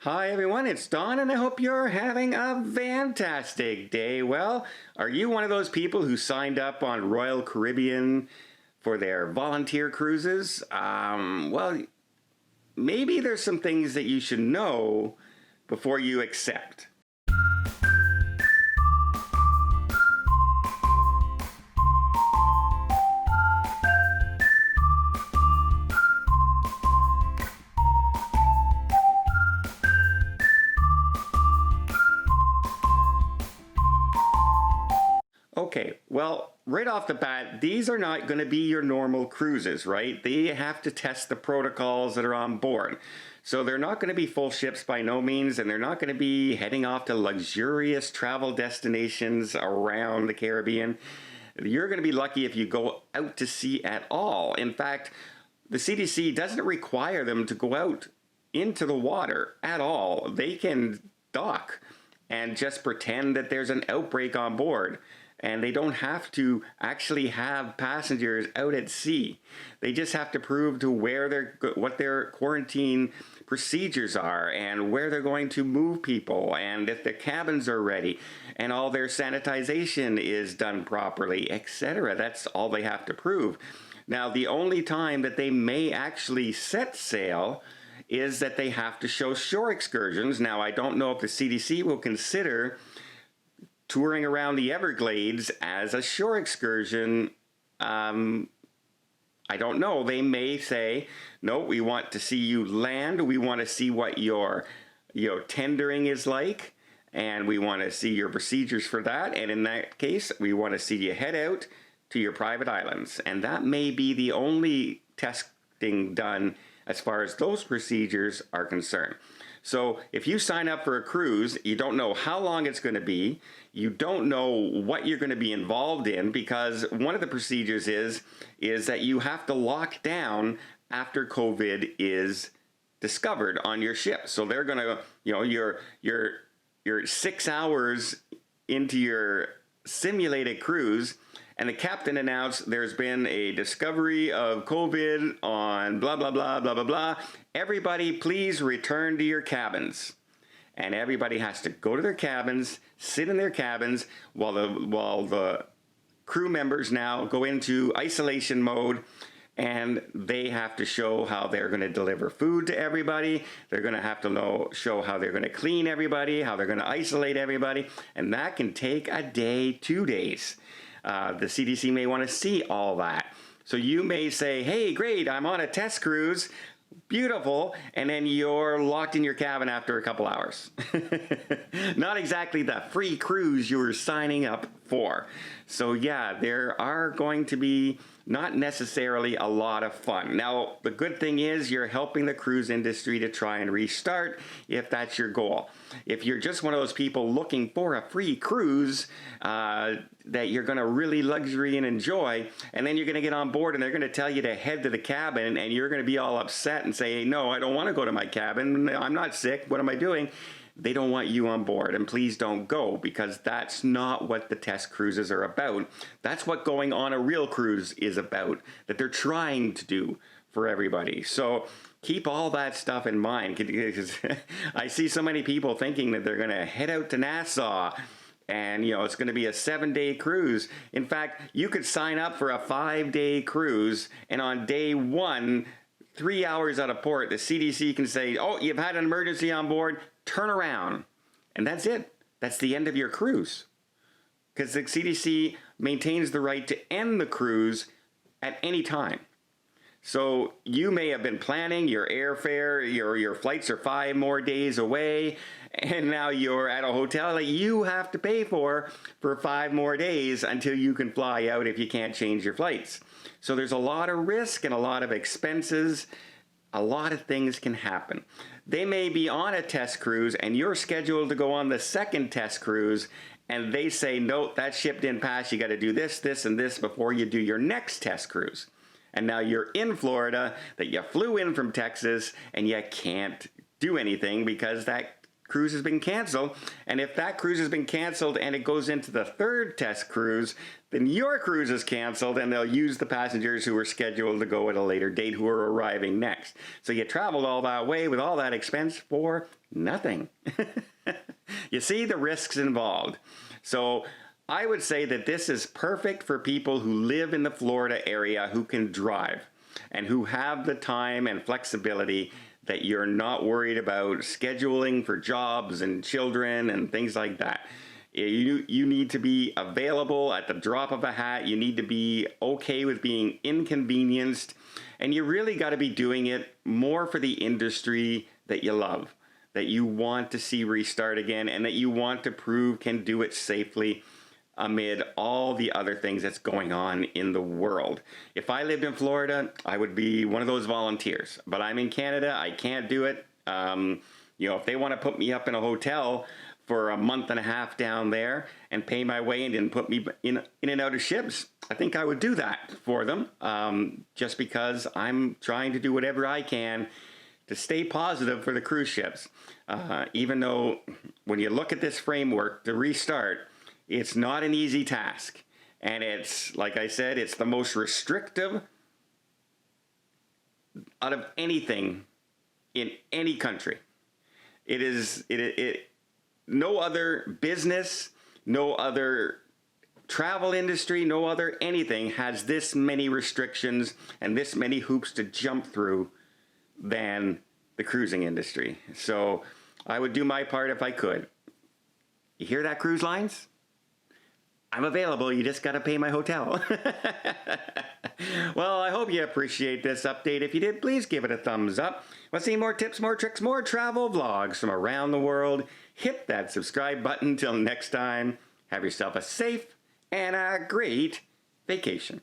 Hi everyone, it's Don and I hope you're having a fantastic day. Well, are you one of those people who signed up on Royal Caribbean for their volunteer cruises? Well, maybe there's some things that you should know before you accept. Okay, well, right off the bat, these are not going to be your normal cruises, right? They have to test the protocols that are on board. So they're not going to be full ships by no means, and they're not going to be heading off to luxurious travel destinations around the Caribbean. You're going to be lucky if you go out to sea at all. In fact, the CDC doesn't require them to go out into the water at all. They can dock and just pretend that there's an outbreak on board. And they don't have to actually have passengers out at sea. They just have to prove to what their quarantine procedures are and where they're going to move people and if the cabins are ready and all their sanitization is done properly, etc. That's all they have to prove. Now, the only time that they may actually set sail is that they have to show shore excursions. Now, I don't know if the CDC will consider touring around the Everglades as a shore excursion. I don't know. They may say, no, we want to see you land. We want to see what your tendering is like. And we want to see your procedures for that. And in that case, we want to see you head out to your private islands. And that may be the only testing done as far as those procedures are concerned. So if you sign up for a cruise, you don't know how long it's going to be. You don't know what you're going to be involved in, because one of the procedures is that you have to lock down after COVID is discovered on your ship. So they're going to, you're 6 hours into your simulated cruise, and the captain announced there's been a discovery of COVID on blah, blah, blah, blah, blah, blah. Everybody, please return to your cabins. And everybody has to go to their cabins, sit in their cabins, while the crew members now go into isolation mode, and they have to show how they're going to deliver food to everybody. They're going to have to show how they're going to clean everybody, how they're going to isolate everybody, and that can take a day, 2 days. The CDC may want to see all that. So you may say, hey, great, I'm on a test cruise. Beautiful. And then you're locked in your cabin after a couple hours. Not exactly the free cruise you were signing up for. So yeah, there are going to be not necessarily a lot of fun. Now, the good thing is you're helping the cruise industry to try and restart if that's your goal. If you're just one of those people looking for a free cruise that you're going to really luxury and enjoy, and then you're going to get on board and they're going to tell you to head to the cabin, and you're going to be all upset and say, no, I don't want to go to my cabin. I'm not sick. What am I doing? They don't want you on board, and please don't go, because that's not what the test cruises are about. That's what going on a real cruise is about, that they're trying to do for everybody. So keep all that stuff in mind, because I see so many people thinking that they're going to head out to Nassau and it's going to be a 7-day cruise. In fact, you could sign up for a 5-day cruise, and on day 1, 3 hours out of port, the CDC can say, oh, you've had an emergency on board, turn around. And that's it. That's the end of your cruise. Because the CDC maintains the right to end the cruise at any time. So you may have been planning your airfare, your flights are 5 more days away, and now you're at a hotel that you have to pay for 5 more days until you can fly out if you can't change your flights. So there's a lot of risk and a lot of expenses. A lot of things can happen. They may be on a test cruise and you're scheduled to go on the second test cruise, and they say, no, that ship didn't pass. You got to do this, this, and this before you do your next test cruise. And now you're in Florida, that you flew in from Texas, and you can't do anything because that cruise has been canceled. And if that cruise has been canceled and it goes into the third test cruise, then your cruise is canceled and they'll use the passengers who were scheduled to go at a later date who are arriving next. So you traveled all that way with all that expense for nothing. You see the risks involved. So I would say that this is perfect for people who live in the Florida area who can drive and who have the time and flexibility that you're not worried about scheduling for jobs and children and things like that. You need to be available at the drop of a hat. You need to be okay with being inconvenienced. And you really got to be doing it more for the industry that you love, that you want to see restart again, and that you want to prove can do it safely amid all the other things that's going on in the world. If I lived in Florida, I would be one of those volunteers. But I'm in Canada, I can't do it. If they want to put me up in a hotel for a month and a half down there and pay my way and put me in and out of ships, I think I would do that for them, just because I'm trying to do whatever I can to stay positive for the cruise ships. Even though when you look at this framework to restart, it's not an easy task. And it's, like I said, it's the most restrictive out of anything in any country. No other business, no other travel industry, no other anything has this many restrictions and this many hoops to jump through than the cruising industry. So I would do my part if I could. You hear that, cruise lines? I'm available, you just gotta pay my hotel. Well, I hope you appreciate this update. If you did, please give it a thumbs up. Want to see more tips, more tricks, more travel vlogs from around the world? Hit that subscribe button. Till next time, have yourself a safe and a great vacation.